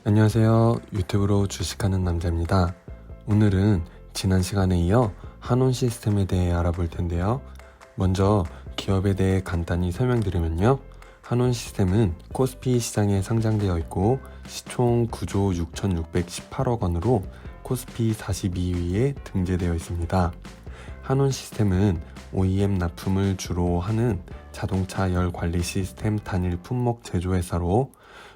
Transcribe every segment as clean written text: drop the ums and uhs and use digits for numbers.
안녕하세요. 유튜브로 주식하는 남자입니다. 오늘은 지난 시간에 이어 한온 시스템에 대해 알아볼 텐데요. 먼저 기업에 대해 간단히 설명드리면요. 한온 시스템은 코스피 시장에 상장되어 있고 시총 9조 6,618억 원으로 코스피 42위에 등재되어 있습니다. 한온 시스템은 OEM 납품을 주로 하는 자동차 열 관리 시스템 단일 품목 제조회사로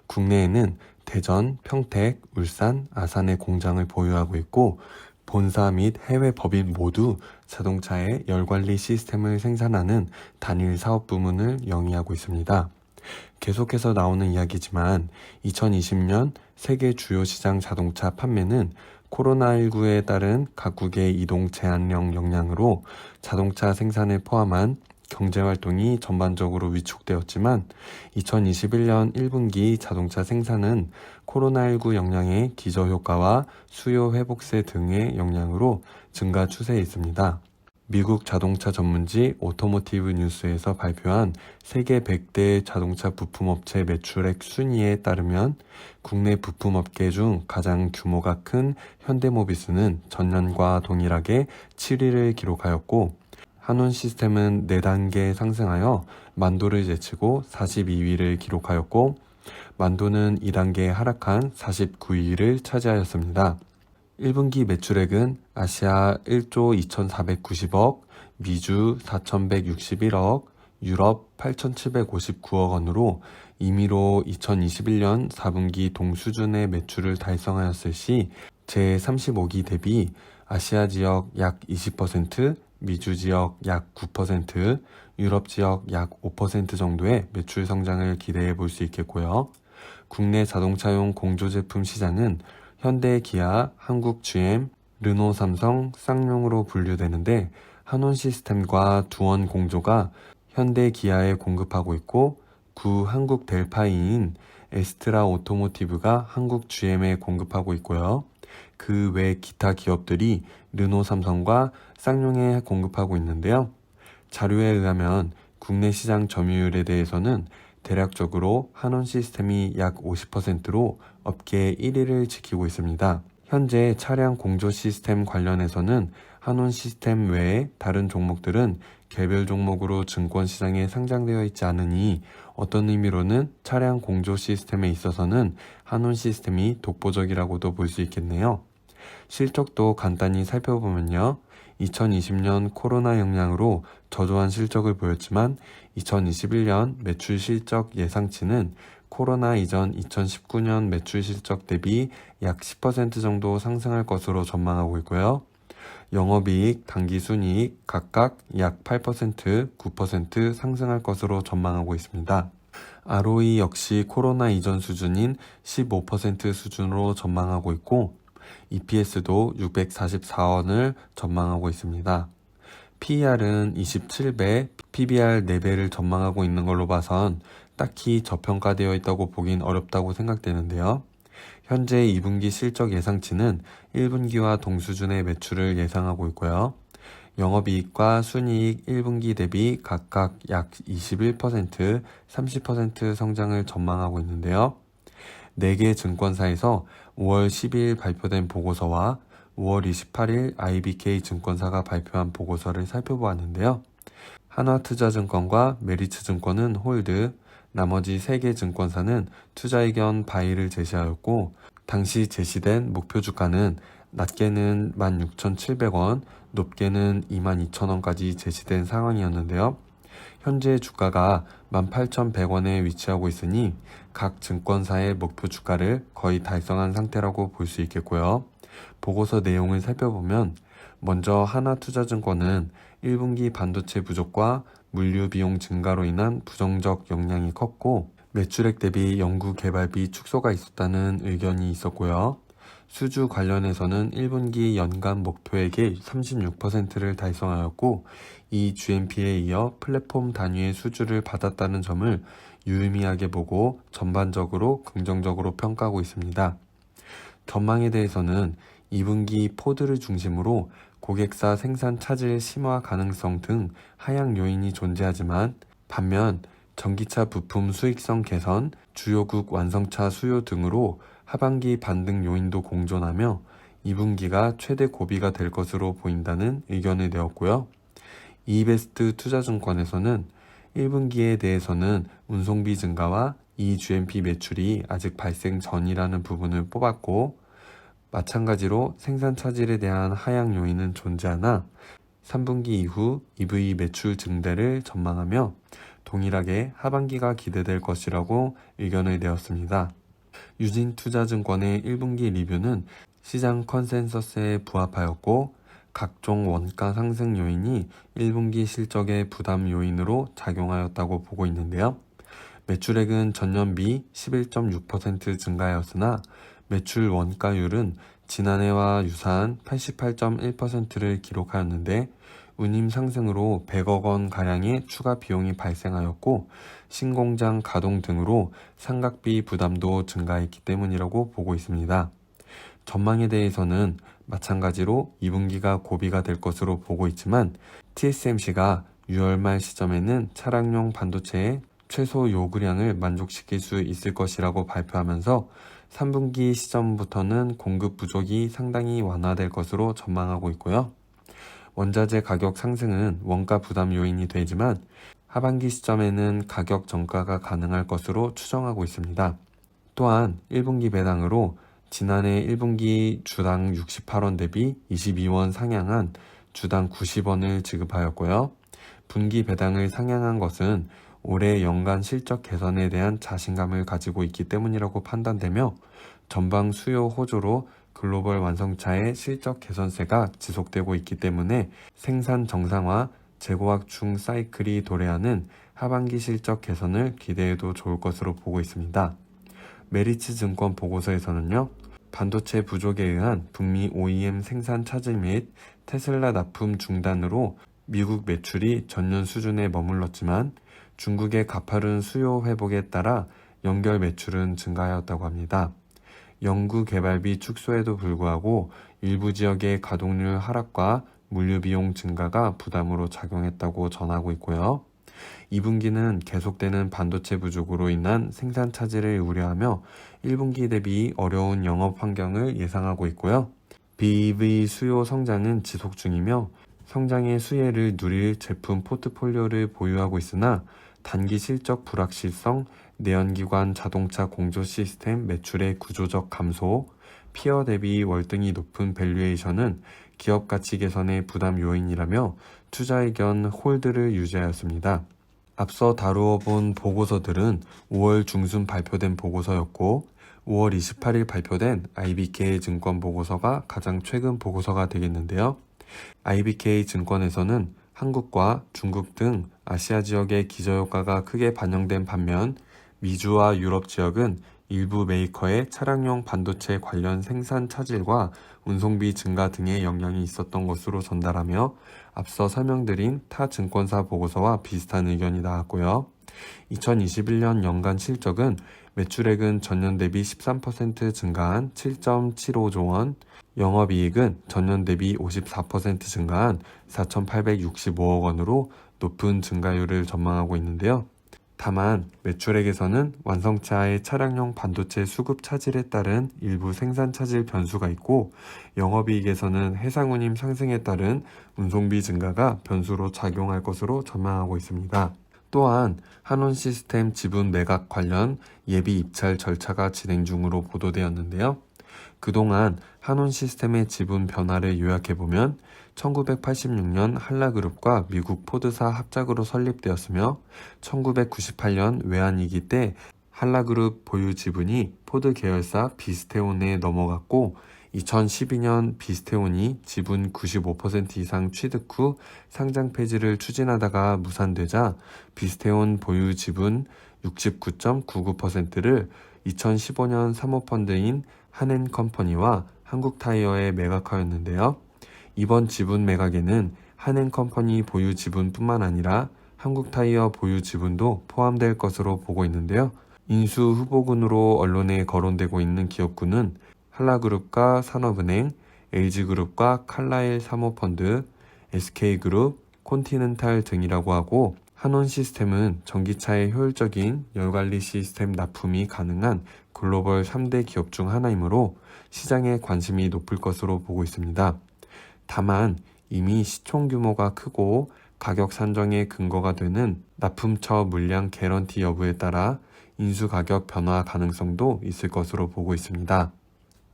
국내에는 대전, 평택, 울산, 아산의 공장을 보유하고 있고 본사 및 해외 법인 모두 자동차의 열관리 시스템을 생산하는 단일 사업 부문을 영위하고 있습니다. 계속해서 나오는 이야기지만 2020년 세계 주요 시장 자동차 판매는 코로나19에 따른 각국의 이동 제한령 영향으로 자동차 생산을 포함한 경제활동이 전반적으로 위축되었지만 2021년 1분기 자동차 생산은 코로나19 영향의 기저효과와 수요 회복세 등의 영향으로 증가 추세에 있습니다. 미국 자동차 전문지 오토모티브 뉴스에서 발표한 세계 100대 자동차 부품업체 매출액 순위에 따르면 국내 부품업계 중 가장 규모가 큰 현대모비스는 전년과 동일하게 7위를 기록하였고 한온 시스템은 4단계 상승하여 만도를 제치고 42위를 기록하였고 만도는 2단계 하락한 49위를 차지하였습니다. 1분기 매출액은 아시아 1조 2,490억, 미주 4,161억, 유럽 8,759억 원으로 임의로 2021년 4분기 동수준의 매출을 달성하였을 시 제35기 대비 아시아 지역 약 20%, 미주 지역 약 9%, 유럽 지역 약 5% 정도의 매출 성장을 기대해 볼 수 있겠고요. 국내 자동차용 공조 제품 시장은 현대, 기아, 한국 GM, 르노, 삼성, 쌍용으로 분류되는데 한온 시스템과 두원 공조가 현대, 기아에 공급하고 있고 구 한국 델파이인 에스트라 오토모티브가 한국 GM에 공급하고 있고요. 그 외 기타 기업들이 르노, 삼성과 쌍용에 공급하고 있는데요. 자료에 의하면 국내 시장 점유율에 대해서는 대략적으로 한온 시스템이 약 50%로 업계 1위를 지키고 있습니다. 현재 차량 공조 시스템 관련해서는 한온 시스템 외에 다른 종목들은 개별 종목으로 증권시장에 상장되어 있지 않으니 어떤 의미로는 차량 공조 시스템에 있어서는 한온 시스템이 독보적이라고도 볼 수 있겠네요. 실적도 간단히 살펴보면요. 2020년 코로나 영향으로 저조한 실적을 보였지만 2021년 매출 실적 예상치는 코로나 이전 2019년 매출 실적 대비 약 10% 정도 상승할 것으로 전망하고 있고요. 영업이익, 당기순이익 각각 약 8%, 9% 상승할 것으로 전망하고 있습니다. ROE 역시 코로나 이전 수준인 15% 수준으로 전망하고 있고 EPS도 644원을 전망하고 있습니다. PER은 27배, PBR 4배를 전망하고 있는 걸로 봐선 딱히 저평가되어 있다고 보긴 어렵다고 생각되는데요. 현재 2분기 실적 예상치는 1분기와 동수준의 매출을 예상하고 있고요. 영업이익과 순이익 1분기 대비 각각 약 21%, 30% 성장을 전망하고 있는데요. 4개 증권사에서 5월 10일 발표된 보고서와 5월 28일 IBK 증권사가 발표한 보고서를 살펴보았는데요. 한화투자증권과 메리츠증권은 홀드, 나머지 3개 증권사는 투자 의견 바이를 제시하였고 당시 제시된 목표 주가는 낮게는 16,700원, 높게는 22,000원까지 제시된 상황이었는데요. 현재 주가가 18,100원에 위치하고 있으니 각 증권사의 목표 주가를 거의 달성한 상태라고 볼 수 있겠고요. 보고서 내용을 살펴보면 먼저 하나투자증권은 1분기 반도체 부족과 물류 비용 증가로 인한 부정적 영향이 컸고 매출액 대비 연구개발비 축소가 있었다는 의견이 있었고요. 수주 관련해서는 1분기 연간 목표액의 36%를 달성하였고 이 GMP에 이어 플랫폼 단위의 수주를 받았다는 점을 유의미하게 보고 전반적으로 긍정적으로 평가하고 있습니다. 전망에 대해서는 2분기 포드를 중심으로 고객사 생산 차질 심화 가능성 등 하향 요인이 존재하지만 반면 전기차 부품 수익성 개선, 주요국 완성차 수요 등으로 하반기 반등 요인도 공존하며 2분기가 최대 고비가 될 것으로 보인다는 의견을 내었고요. 이베스트 투자증권에서는 1분기에 대해서는 운송비 증가와 GMP 매출이 아직 발생 전이라는 부분을 뽑았고, 마찬가지로 생산 차질에 대한 하향 요인은 존재하나 3분기 이후 EV 매출 증대를 전망하며 동일하게 하반기가 기대될 것이라고 의견을 내었습니다. 유진투자증권의 1분기 리뷰는 시장 컨센서스에 부합하였고, 각종 원가 상승 요인이 1분기 실적의 부담 요인으로 작용하였다고 보고 있는데요. 매출액은 전년비 11.6% 증가하였으나 매출 원가율은 지난해와 유사한 88.1%를 기록하였는데, 운임 상승으로 100억 원 가량의 추가 비용이 발생하였고, 신공장 가동 등으로 상각비 부담도 증가했기 때문이라고 보고 있습니다. 전망에 대해서는 마찬가지로 2분기가 고비가 될 것으로 보고 있지만, TSMC가 6월 말 시점에는 차량용 반도체의 최소 요구량을 만족시킬 수 있을 것이라고 발표하면서 3분기 시점부터는 공급 부족이 상당히 완화될 것으로 전망하고 있고요. 원자재 가격 상승은 원가 부담 요인이 되지만 하반기 시점에는 가격 전가가 가능할 것으로 추정하고 있습니다. 또한 1분기 배당으로 지난해 1분기 주당 68원 대비 22원 상향한 주당 90원을 지급하였고요. 분기 배당을 상향한 것은 올해 연간 실적 개선에 대한 자신감을 가지고 있기 때문이라고 판단되며, 전방 수요 호조로 글로벌 완성차의 실적 개선세가 지속되고 있기 때문에 생산 정상화, 재고학 중 사이클이 도래하는 하반기 실적 개선을 기대해도 좋을 것으로 보고 있습니다. 메리츠 증권 보고서에서는요, 반도체 부족에 의한 북미 OEM 생산 차질 및 테슬라 납품 중단으로 미국 매출이 전년 수준에 머물렀지만 중국의 가파른 수요 회복에 따라 연결 매출은 증가하였다고 합니다. 연구 개발비 축소에도 불구하고 일부 지역의 가동률 하락과 물류 비용 증가가 부담으로 작용했다고 전하고 있고요. 2분기는 계속되는 반도체 부족으로 인한 생산 차질을 우려하며 1분기 대비 어려운 영업 환경을 예상하고 있고요. BEV 수요 성장은 지속 중이며 성장의 수혜를 누릴 제품 포트폴리오를 보유하고 있으나 단기 실적 불확실성, 내연기관 자동차 공조 시스템 매출의 구조적 감소, 피어 대비 월등히 높은 밸류에이션은 기업 가치 개선의 부담 요인이라며 투자 의견 홀드를 유지하였습니다. 앞서 다루어 본 보고서들은 5월 중순 발표된 보고서였고, 5월 28일 발표된 IBK 증권 보고서가 가장 최근 보고서가 되겠는데요. IBK 증권에서는 한국과 중국 등 아시아 지역의 기저효과가 크게 반영된 반면 미주와 유럽 지역은 일부 메이커의 차량용 반도체 관련 생산 차질과 운송비 증가 등의 영향이 있었던 것으로 전달하며 앞서 설명드린 타 증권사 보고서와 비슷한 의견이 나왔고요. 2021년 연간 실적은 매출액은 전년 대비 13% 증가한 7.75조 원, 영업이익은 전년 대비 54% 증가한 4,865억 원으로 높은 증가율을 전망하고 있는데요. 다만 매출액에서는 완성차의 차량용 반도체 수급 차질에 따른 일부 생산 차질 변수가 있고, 영업이익에서는 해상운임 상승에 따른 운송비 증가가 변수로 작용할 것으로 전망하고 있습니다. 또한 한온시스템 지분 매각 관련 예비 입찰 절차가 진행 중으로 보도되었는데요. 그동안 한온시스템의 지분 변화를 요약해보면 1986년 한라그룹과 미국 포드사 합작으로 설립되었으며 1998년 외환위기 때 한라그룹 보유 지분이 포드 계열사 비스테온에 넘어갔고, 2012년 비스테온이 지분 95% 이상 취득 후 상장 폐지를 추진하다가 무산되자 비스테온 보유 지분 69.99%를 2015년 사모펀드인 한앤컴퍼니와 한국타이어에 매각하였는데요. 이번 지분 매각에는 한앤컴퍼니 보유 지분뿐만 아니라 한국타이어 보유 지분도 포함될 것으로 보고 있는데요. 인수 후보군으로 언론에 거론되고 있는 기업군은 한라그룹과 산업은행, LG그룹과 칼라일 사모펀드, SK그룹, 콘티넨탈 등이라고 하고, 한온 시스템은 전기차의 효율적인 열관리 시스템 납품이 가능한 글로벌 3대 기업 중 하나이므로 시장에 관심이 높을 것으로 보고 있습니다. 다만 이미 시총 규모가 크고 가격 산정의 근거가 되는 납품처 물량 개런티 여부에 따라 인수 가격 변화 가능성도 있을 것으로 보고 있습니다.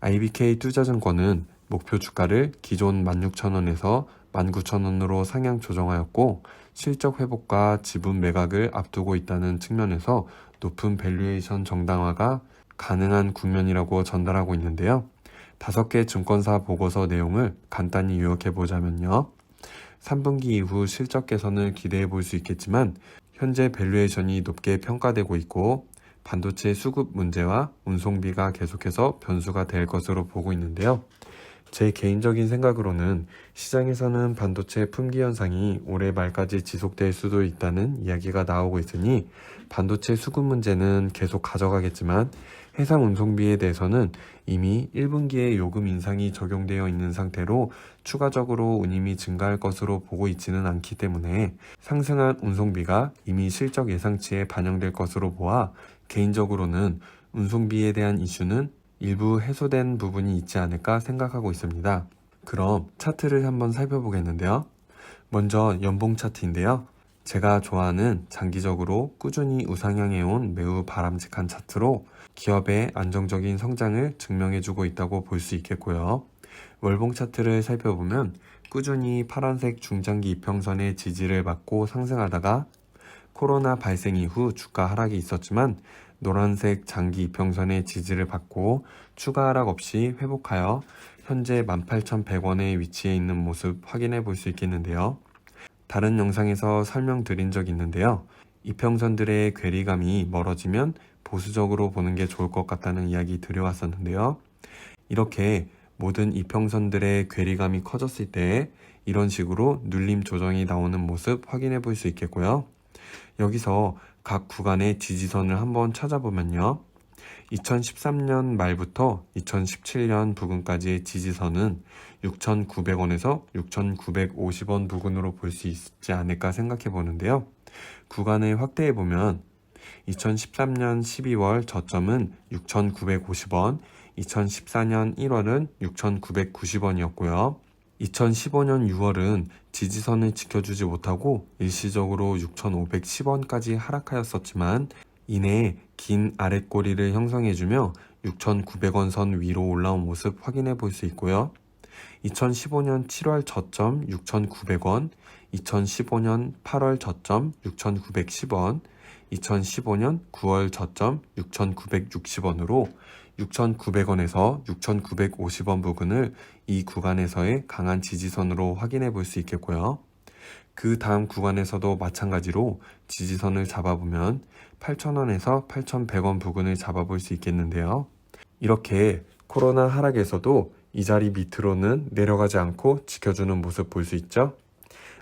IBK 투자증권은 목표 주가를 기존 16,000원에서 19,000원으로 상향 조정하였고 실적 회복과 지분 매각을 앞두고 있다는 측면에서 높은 밸류에이션 정당화가 가능한 국면이라고 전달하고 있는데요. 5개 증권사 보고서 내용을 간단히 요약해 보자면요. 3분기 이후 실적 개선을 기대해 볼 수 있겠지만 현재 밸류에이션이 높게 평가되고 있고 반도체 수급 문제와 운송비가 계속해서 변수가 될 것으로 보고 있는데요. 제 개인적인 생각으로는 시장에서는 반도체 품귀 현상이 올해 말까지 지속될 수도 있다는 이야기가 나오고 있으니 반도체 수급 문제는 계속 가져가겠지만 해상 운송비에 대해서는 이미 1분기에 요금 인상이 적용되어 있는 상태로 추가적으로 운임이 증가할 것으로 보고 있지는 않기 때문에 상승한 운송비가 이미 실적 예상치에 반영될 것으로 보아 개인적으로는 운송비에 대한 이슈는 일부 해소된 부분이 있지 않을까 생각하고 있습니다. 그럼 차트를 한번 살펴보겠는데요. 먼저 연봉 차트인데요. 제가 좋아하는 장기적으로 꾸준히 우상향해온 매우 바람직한 차트로 기업의 안정적인 성장을 증명해주고 있다고 볼 수 있겠고요. 월봉 차트를 살펴보면 꾸준히 파란색 중장기 이평선의 지지를 받고 상승하다가 코로나 발생 이후 주가 하락이 있었지만 노란색 장기 이평선의 지지를 받고 추가 하락 없이 회복하여 현재 18,100원에 위치해 있는 모습 확인해 볼 수 있겠는데요. 다른 영상에서 설명드린 적 있는데요. 이평선들의 괴리감이 멀어지면 보수적으로 보는 게 좋을 것 같다는 이야기 드려왔었는데요. 이렇게 모든 이평선들의 괴리감이 커졌을 때 이런 식으로 눌림 조정이 나오는 모습 확인해 볼 수 있겠고요. 여기서 각 구간의 지지선을 한번 찾아보면요. 2013년 말부터 2017년 부근까지의 지지선은 6,900원에서 6,950원 부근으로 볼 수 있지 않을까 생각해 보는데요. 구간을 확대해 보면 2013년 12월 저점은 6,950원, 2014년 1월은 6,990원이었고요. 2015년 6월은 지지선을 지켜주지 못하고 일시적으로 6,510원까지 하락하였었지만 이내 긴 아랫꼬리를 형성해주며 6,900원 선 위로 올라온 모습 확인해 볼 수 있고요. 2015년 7월 저점 6,900원, 2015년 8월 저점 6,910원, 2015년 9월 저점 6,960원으로 6,900원에서 6,950원 부근을 이 구간에서의 강한 지지선으로 확인해 볼 수 있겠고요. 그 다음 구간에서도 마찬가지로 지지선을 잡아보면 8,000원에서 8,100원 부근을 잡아볼 수 있겠는데요. 이렇게 코로나 하락에서도 이 자리 밑으로는 내려가지 않고 지켜주는 모습 볼 수 있죠.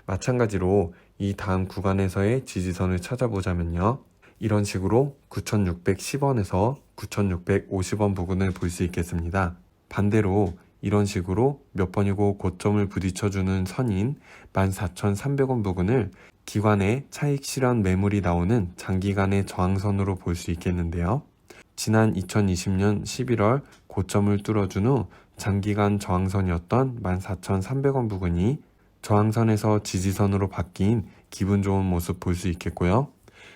마찬가지로 이 다음 구간에서의 지지선을 찾아보자면요. 이런 식으로 9,610원에서 9,650원 부근을 볼 수 있겠습니다. 반대로 이런 식으로 몇 번이고 고점을 부딪혀주는 선인 14,300원 부근을 기관의 차익 실현 매물이 나오는 장기간의 저항선으로 볼 수 있겠는데요. 지난 2020년 11월 고점을 뚫어준 후 장기간 저항선이었던 14,300원 부근이 저항선에서 지지선으로 바뀐 기분 좋은 모습 볼 수 있겠고요.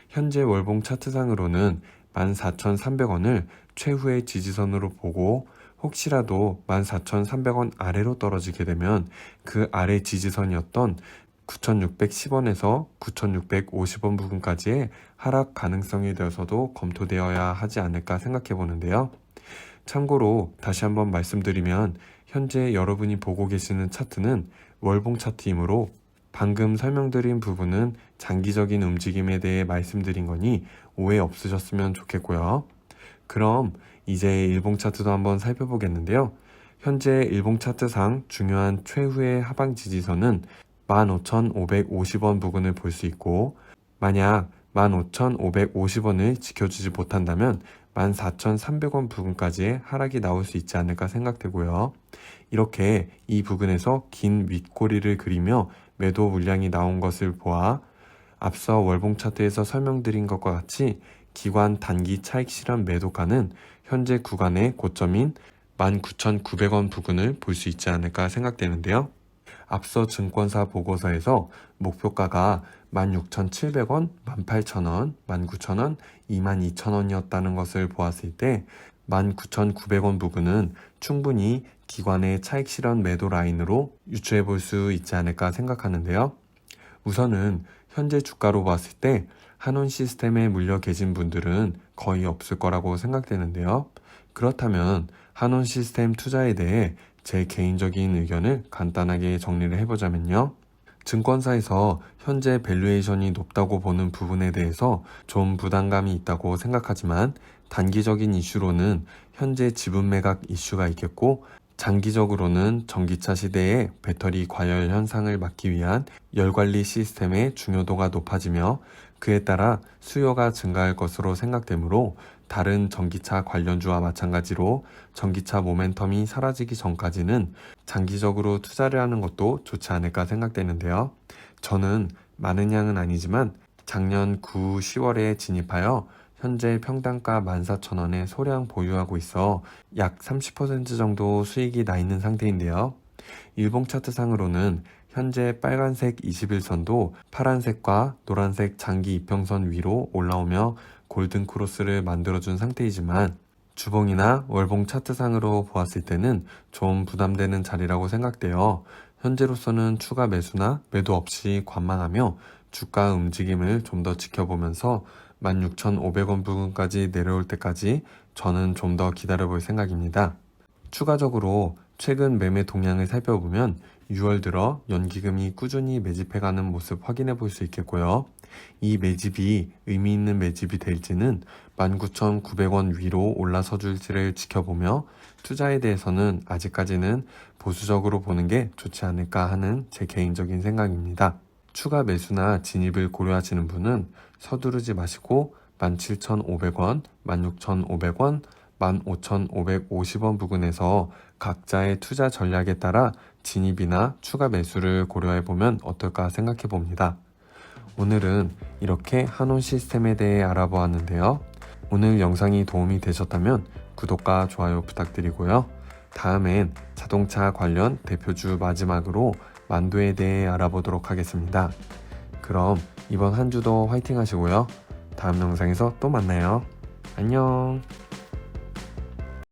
현재 월봉 차트상으로는 14,300원을 최후의 지지선으로 보고 혹시라도 14,300원 아래로 떨어지게 되면 그 아래 지지선이었던 9,610원에서 9,650원 부근까지의 하락 가능성에 대해서도 검토되어야 하지 않을까 생각해 보는데요. 참고로 다시 한번 말씀드리면 현재 여러분이 보고 계시는 차트는 월봉 차트이므로 방금 설명드린 부분은 장기적인 움직임에 대해 말씀드린 거니 오해 없으셨으면 좋겠고요. 그럼 이제 일봉 차트도 한번 살펴보겠는데요. 현재 일봉 차트상 중요한 최후의 하방 지지선은 15,550원 부근을 볼 수 있고 만약 15,550원을 지켜주지 못한다면 14,300원 부근까지의 하락이 나올 수 있지 않을까 생각되고요. 이렇게 이 부근에서 긴 윗꼬리를 그리며 매도 물량이 나온 것을 보아 앞서 월봉 차트에서 설명드린 것과 같이 기관 단기 차익 실현 매도가는 현재 구간의 고점인 19,900원 부근을 볼 수 있지 않을까 생각되는데요. 앞서 증권사 보고서에서 목표가가 16,700원, 18,000원, 19,000원, 22,000원이었다는 것을 보았을 때 19,900원 부근은 충분히 기관의 차익 실현 매도 라인으로 유추해 볼 수 있지 않을까 생각하는데요. 우선은 현재 주가로 봤을 때 한온 시스템에 물려 계신 분들은 거의 없을 거라고 생각되는데요. 그렇다면 한온 시스템 투자에 대해 제 개인적인 의견을 간단하게 정리를 해보자면요. 증권사에서 현재 밸류에이션이 높다고 보는 부분에 대해서 좀 부담감이 있다고 생각하지만 단기적인 이슈로는 현재 지분 매각 이슈가 있겠고 장기적으로는 전기차 시대의 배터리 과열 현상을 막기 위한 열관리 시스템의 중요도가 높아지며 그에 따라 수요가 증가할 것으로 생각되므로 다른 전기차 관련주와 마찬가지로 전기차 모멘텀이 사라지기 전까지는 장기적으로 투자를 하는 것도 좋지 않을까 생각되는데요. 저는 많은 양은 아니지만 작년 9, 10월에 진입하여 현재 평당가 14,000원에 소량 보유하고 있어 약 30% 정도 수익이 나 있는 상태인데요. 일봉 차트상으로는 현재 빨간색 21선도 파란색과 노란색 장기 이평선 위로 올라오며 골든 크로스를 만들어준 상태이지만 주봉이나 월봉 차트상으로 보았을 때는 좀 부담되는 자리라고 생각되어 현재로서는 추가 매수나 매도 없이 관망하며 주가 움직임을 좀 더 지켜보면서 16,500원 부근까지 내려올 때까지 저는 좀 더 기다려볼 생각입니다. 추가적으로 최근 매매 동향을 살펴보면 6월 들어 연기금이 꾸준히 매집해가는 모습 확인해 볼 수 있겠고요. 이 매집이 의미 있는 매집이 될지는 19,900원 위로 올라서 줄지를 지켜보며 투자에 대해서는 아직까지는 보수적으로 보는 게 좋지 않을까 하는 제 개인적인 생각입니다. 추가 매수나 진입을 고려하시는 분은 서두르지 마시고 17,500원, 16,500원, 15,550원 부근에서 각자의 투자 전략에 따라 진입이나 추가 매수를 고려해보면 어떨까 생각해봅니다. 오늘은 이렇게 한온 시스템에 대해 알아보았는데요. 오늘 영상이 도움이 되셨다면 구독과 좋아요 부탁드리고요. 다음엔 자동차 관련 대표주 마지막으로 만도에 대해 알아보도록 하겠습니다. 그럼 이번 한 주도 화이팅 하시고요. 다음 영상에서 또 만나요. 안녕.